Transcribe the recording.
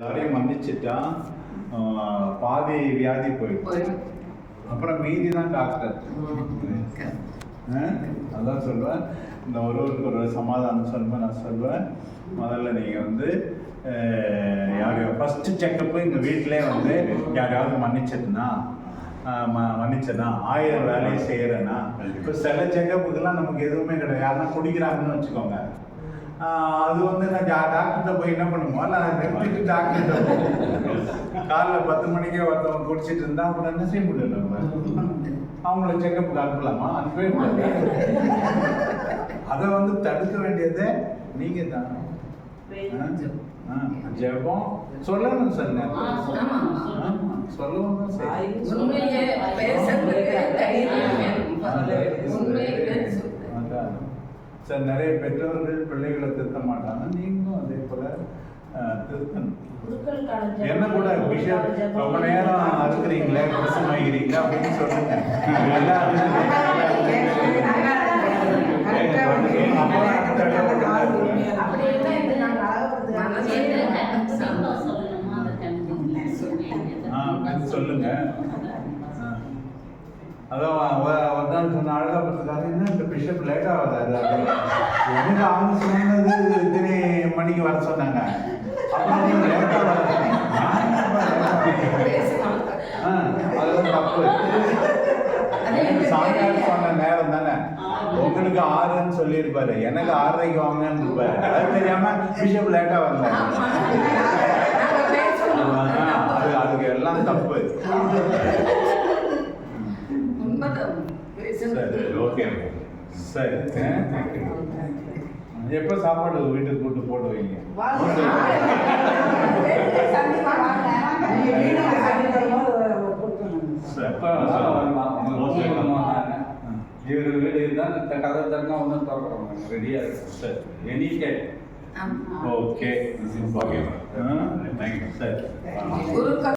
எல்லாரையும் மன்னிச்சுட்டா பாதி வியாதி போயிடும். அப்புறம் மீதி தான் டாக்டர். அதான் சொல்வேன், இந்த ஒருவருக்கு ஒரு சமாதானம் சொல்வேன். நான் சொல்வேன், முதல்ல நீங்கள் வந்து யாரையோ ஃபஸ்ட்டு செக்கப்பு எங்கள் வீட்டிலே வந்து யாரையாவது மன்னிச்சேன்னா 1000 வேலையை செய்கிறேன்னா, இப்போ சில செக்கப்புக்கெல்லாம் நமக்கு எதுவுமே கிடையாது. யாருன்னா குடிக்கிறாங்கன்னு வச்சுக்கோங்க, அது வந்து நான் டாக்டர்கிட்ட போய் என்ன பண்ணுமோ, நான் நிறுத்திட்டு டாக்டர்கிட்ட காலைல 10 மணிக்கே ஒருத்தவங்க குடிச்சிட்டு இருந்தா அப்புறம் என்ன செய்ய முடியல. அவங்கள செக்கப்புக்கு அனுப்பலாமா? அனுப்பவே முடியாது. அதை வந்து தடுக்க வேண்டியதே நீங்க தான். ஜெபம் சொல்லணும் சார், சொல்லவும் தான் சார். நிறைய பெற்றோர்கள் பிள்ளைகளை திருத்த மாட்டாங்க, நீங்களும் அதே போல திருத்தணும். என்ன கூட விஷயம் ரொம்ப நேரம் அறுக்கிறீங்களே, குசமாகிறீங்களா அப்படின்னு சொல்லுங்க. சொல்லுங்க. அதான் சொன்ன அழகாப்பதுக்காக என்ன இந்த பிஷப் லேட்டாக வராது. எனக்கு அவங்க சொன்னது இத்தனை மணிக்கு வர சொன்னாங்க, அப்புறம் நீங்கள் லேட்டாக வர அதெல்லாம் தப்பு. சாயங்காலம் சொன்ன நேரம் தானே, உங்களுக்கு 6ன்னு சொல்லியிருப்பாரு, எனக்கு 6:30 வாங்கன்னு இருப்பாரு. அது தெரியாம பிஷப் லேட்டாக வந்தாங்க. அதுக்கு எல்லாம் தப்பு. சரி, ஓகே, சரி. எப்போ சாப்பாடு வீட்டுக்கு கூட்டு போட்டு வைங்க. இவர் வீடு தான் கதை தரணும், ஒன்றும் திறக்கிறோம், ரெடியாக இருக்கு sir. Any time. Okay, okay, thank you sir.